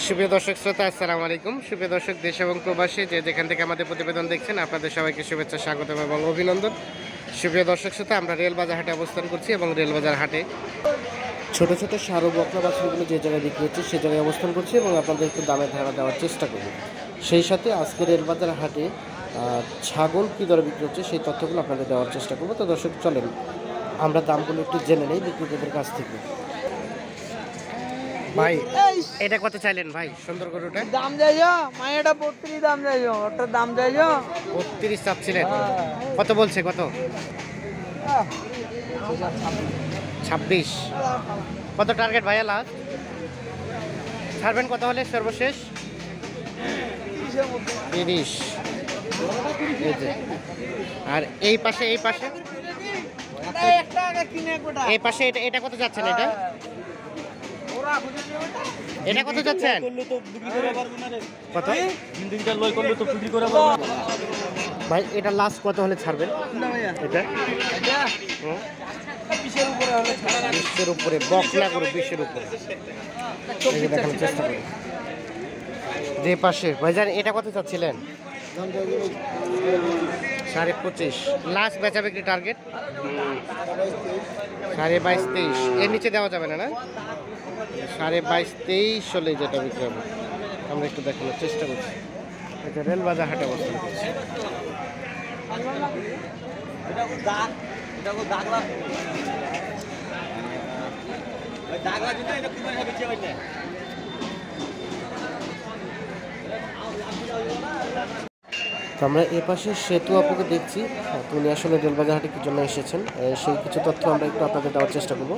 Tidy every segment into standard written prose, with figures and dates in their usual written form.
সুপ্রিয় দর্শক শ্রোতা, আসসালামু আলাইকুম। সুপ্রিয় দর্শক, দেশ এবং প্রবাসী যে যেখান থেকে আমাদের প্রতিবেদন দেখছেন, আপনাদের সবাইকে শুভেচ্ছা, স্বাগতম এবং অভিনন্দন। সুপ্রিয় দর্শক শ্রোতা, আমরা রেলবাজার হাটে অবস্থান করছি এবং রেলবাজার হাটে ছোট ছোট সার ও বকনা বাছুরগুলো যে জায়গায় বিক্রি হচ্ছে সে জায়গায় অবস্থান করছি এবং আপনাদের একটু দামের ধারণা দেওয়ার চেষ্টা করব। সেই সাথে আজকে রেলবাজার হাটে ছাগল কী দরে বিক্রি হচ্ছে সেই তথ্যগুলো আপনাদের দেওয়ার চেষ্টা করবো। তো দর্শক চলেন আমরা দামগুলো একটু জেনে নেই বিক্রেতাদের কাছ থেকে। ভাই এটা কত চাইলেন ভাই? সুন্দর গরুটা দাম যাইছো মাইয়াটা 32 দাম যাইছো, ওটার দাম যাইছো 32 চাচ্ছিলেন। কত বলছে? কত? 26। কত টার্গেট ভাইয়া? লাস্ট ছাড়বেন কত হলে সর্বশেষ? 30। আর এই পাশে এই পাশে এই পাশে এটা কত যাচ্ছেন? এটা এটা কত যাচ্ছেন? কত ভাই এটা লাস্ট কত হলে ছাড়বেন? এটা 20-এর উপরে বকলা করে 20-এর উপরে দেখানোর চেষ্টা করি। যে পাশে ভাইজান এটা কত চাচ্ছিলেন? 25.5। লাস্ট বেচা বিক্রি টার্গেট 22.5-23। এর নিচে দেওয়া যাবে না? 22.5-23 হলে যেটা বিক্রি হবে আমরা একটু দেখানোর চেষ্টা করছি। এটা রেলবাজার হাটে অবস্থান করছি। আমরা এ পাশে সেতু আপুকে দেখছি, তো উনি আসলে রেলবাজার হাটে কি জন্য এসেছেন সেই কিছু তথ্য আমরা একটু আপনাদের দেওয়ার চেষ্টা করবো।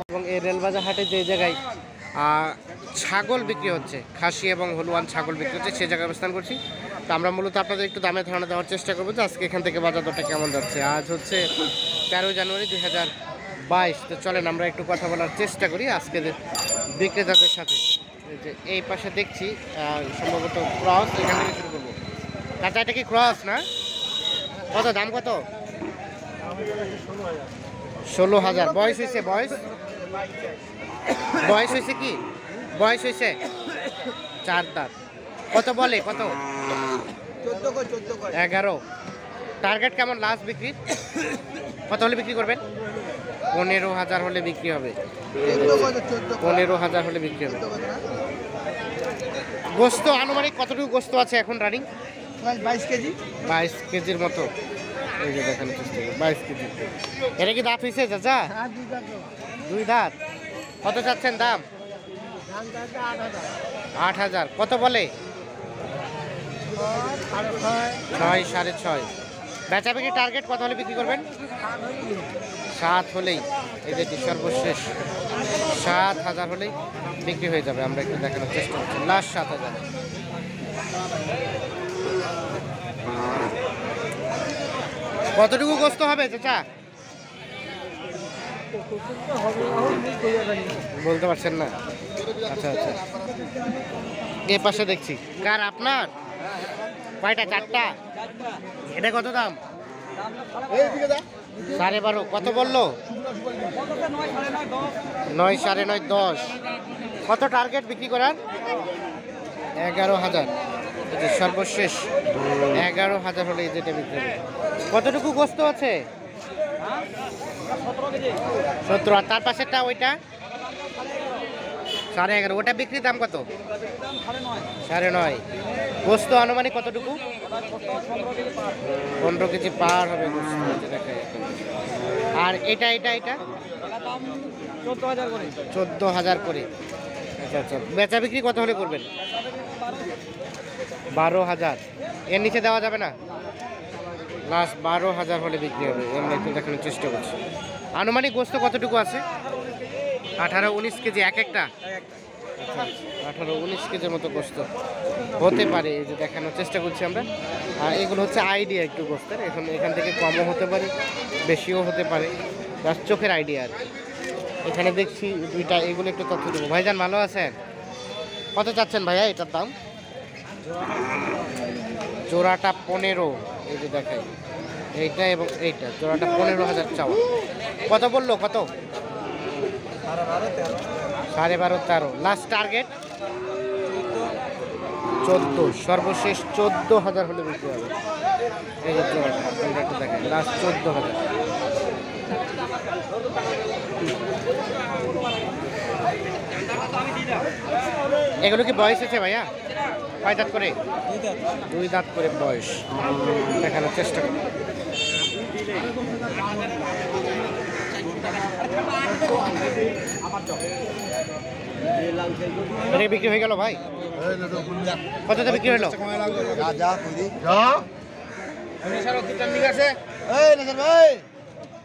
এবং এই রেলবাজার হাটে যে জায়গায় ছাগল বিক্রি হচ্ছে, খাসি এবং হলুয়ান ছাগল বিক্রি হচ্ছে, সেই জায়গায় অবস্থান করছি। তো আমরা মূলত আপনাদের একটু দামের ধারণা দেওয়ার চেষ্টা করবো যে আজকে এখান থেকে বাজার দরটা কেমন যাচ্ছে। আজ হচ্ছে 13 জানুয়ারি 2022। তো চলেন আমরা একটু কথা বলার চেষ্টা করি আজকে বিক্রেতাদের সাথে। যে এই পাশে দেখছি সম্ভবত ক্রস, এখান থেকে শুরু করবো। চাচা এটা কি ক্রস না? কত দাম? কত? 16,000। বয়স হয়েছে? বয়স হয়েছে কি? বয়স হয়েছে 4 দাঁত। কত বলে? কত? 11। টার্গেট কেমন লাস্ট বিক্রি? কত হলে বিক্রি করবেন? 15,000 হলে বিক্রি হবে। 15,000 হলে বিক্রি হবে। গোস্ত আনুমানিক কতটুকু গোস্ত আছে এখন রানিং? 22 কেজি। 22 কেজির মতো। এই যে দেখানো চেষ্টা করি 22 কেজি। এটা কি দাঁত হয়েছে চাচা? 2 দাঁত। কত চাচ্ছেন দাম? 8,000। কত বলে? 6, 6.5। বেচা বিক্রি টার্গেট কত হলে বিক্রি করবেন? 7 হলেই, এই যে সর্বশেষ 7,000 হলেই বিক্রি হয়ে যাবে। আমরা একটু দেখানোর চেষ্টা করছি লাস্ট 7,000। কতটুকু গোস্ত হবে চাচা? বলতে পারছেন না? আচ্ছা আচ্ছা। এ পাশে দেখছি কার? আপনার কয়টা? 4টা। এটা কত দাম? 12.5। কত বললো? 9, 9.5, 10। কত টার্গেট বিক্রি করার? 11,000। সর্বশেষ 11,000 হলে যেটা বিক্রি হবে। কতটুকু গোস্ত আছে? 17। আর তার পাশেরটা ওইটা 11.5। ওটা বিক্রির দাম কত? 9.5। গোস্ত আনুমানিক কতটুকু? 15 কেজি পার হবে গোস্ত। আর এটা এটা এটা 14,000 করে। আচ্ছা আচ্ছা। বেচা বিক্রি কত হলে করবেন? 12,000। এর নিচে দেওয়া যাবে না? লাস্ট 12,000 হলে বিক্রি হবে। আমরা একটু দেখানোর চেষ্টা করছি। আনুমানিক গোস্ত কতটুকু আছে? 18-19 কেজি এক একটা। 18-19 কেজির মতো গোস্ত হতে পারে, এই যে দেখানোর চেষ্টা করছি আমরা। আর এগুলো হচ্ছে আইডিয়া একটু গোস্তের, এখান থেকে কমও হতে পারে, বেশিও হতে পারে, জাস্ট চোখের আইডিয়া আর কি। এখানে দেখছি দুইটা, এগুলো একটু তথ্য দেবো। ভাইজান ভালো আছেন? কত চাচ্ছেন ভাইয়া এটার দাম? জোড়াটা 15, এই যে দেখাই এইটা এবং এইটা, জোড়াটা 15,000 চাওয়া। কত বললো, কত? 12.5-13। লাস্ট টার্গেট 14, সর্বশেষ 14,000 হলে বিক্রি হবে। এই যে জোড়াটা আপনারা একটু দেখেন, লাস্ট 14,000। এগুলো কি বয়স আছে ভাইয়া? কয় দাঁত করে? 2 দাঁত করে বয়স, দেখানোর চেষ্টা করি। এটা বিক্রি হয়ে গেল ভাই? কতটা বিক্রি হলো?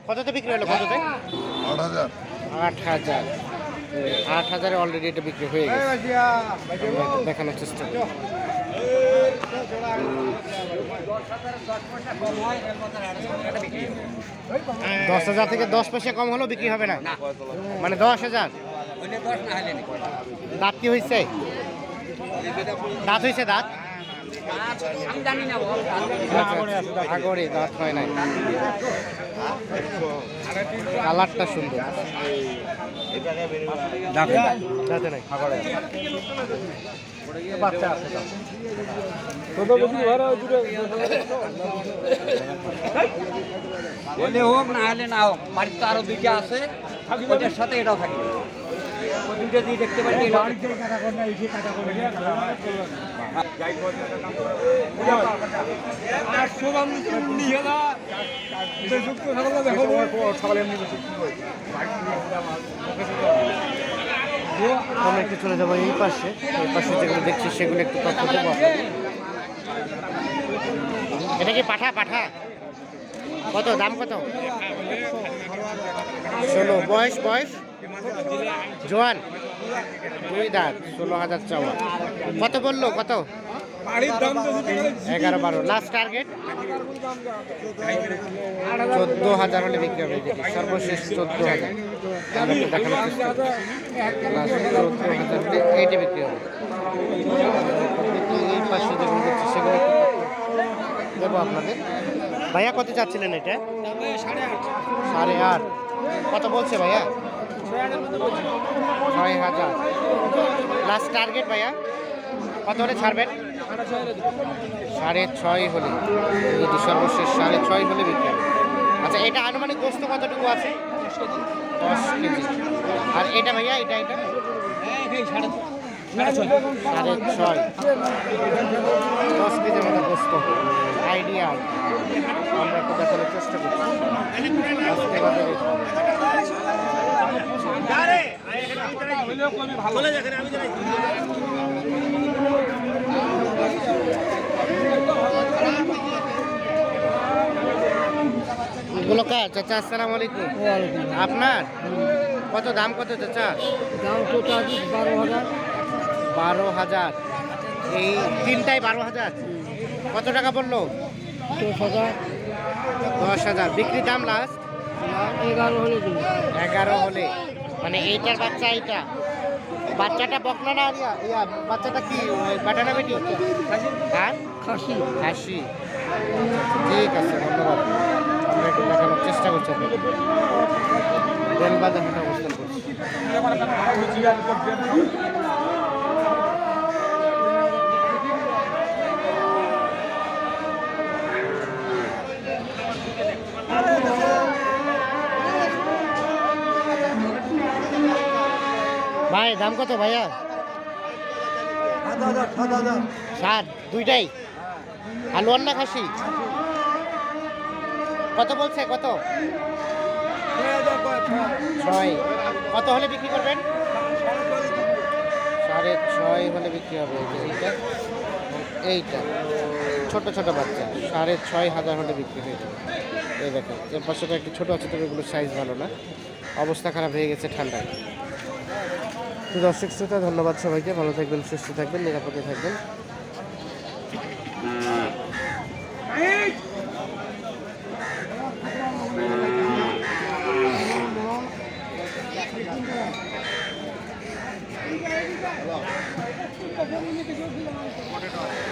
কতটা বিক্রি হলো? কততে? 8,000। 8,000 অলরেডি এটা বিক্রি হয়ে গেছে, দেখানোর চেষ্টা করি। দশ 10,000 থেকে 10 পয়সা কম হলেও বিক্রি হবে না, মানে 10,000। দাঁত কি হয়েছে? দাঁত হয়েছে? দাঁত আগরে দাঁত হয় নাই। কালারটা সুন্দর, দাঁতে নাই। বাচ্চা আছে হোক না হলে না হোক, বাড়িতে তো আরো দুইটা আছে, ওইটার সাথে এটাও থাকবে। দুইটা দিয়ে দেখতে পাচ্ছি আমরা একটু চলে যাবো এই পাশে যেগুলো দেখছি সেগুলো একটু তথ্য দেবো। এটা কি পাঠা? পাঠা কত দাম? কত? 16। বয়স? জোয়ান, 2 দাঁত, 16,000 চাওয়া। কত বললো? কত? 11-12। লাস্ট টার্গেট 14,000 হলে বিক্রি হবে। সর্বশেষ 14,000 দেখানোর চেষ্টা করি। লাস্ট 14,000 হলে এইটা বিক্রি হবে। এই পাশে যেগুলো দেখছি সেগুলো দেবো আপনাদের। ভাইয়া কত চাচ্ছিলেন এটা? 8.5। কত বলছে ভাইয়া? 6,000। লাস্ট টার্গেট ভাইয়া কত হলে ছাড়বেন? 6.5 হলে, যদি সর্বশেষ 6.5 হলে বিক্রি হবে। আচ্ছা, এটা আনুমানিক গোস্ত কতটুকু আছে? 10 কেজি। আর এটা ভাইয়া, এটা 6.5। 10 কেজির মতো গোস্ত আইডিয়া আমরা একটু দেখানোর চেষ্টা করছি। এগুলো কার চাচা? আসসালামু আলাইকুম। আপনার কত দাম? কত চাচা? দাম তো 12,000। এই তিনটাই 12,000। কত টাকা বললো? 10,000। বিক্রির দাম লাস্ট 11 হলে 11 হলে, মানে এইটার বাচ্চা, এইটা বাচ্চাটা বকনা না? বাচ্চাটা কি বাটানা বেটি? হ্যাঁ, খাসি। খাসি। ঠিক আছে, ধন্যবাদ। আমরা একটু দেখানোর চেষ্টা করছি। রেলবাজার হাটে অবস্থান করছি। ভাই দাম কত ভাইয়া? 7। দুইটাই হালুয়ান না খাসি? কত বলছে? কত? 6। কত হলে বিক্রি করবেন? 6.5 হলে বিক্রি হবে। এইটা ছোট ছোট বাচ্চা 6,500 হলে বিক্রি হয়ে যাবে। এই দেখেন, এর পাশে একটু ছোটো আছে, তবে এগুলোর সাইজ ভালো না, অবস্থা খারাপ হয়ে গেছে ঠান্ডায়। তো দর্শক শ্রোতা ধন্যবাদ সবাইকে, ভালো থাকবেন, সুস্থ থাকবেন, নিরাপদে থাকবেন। What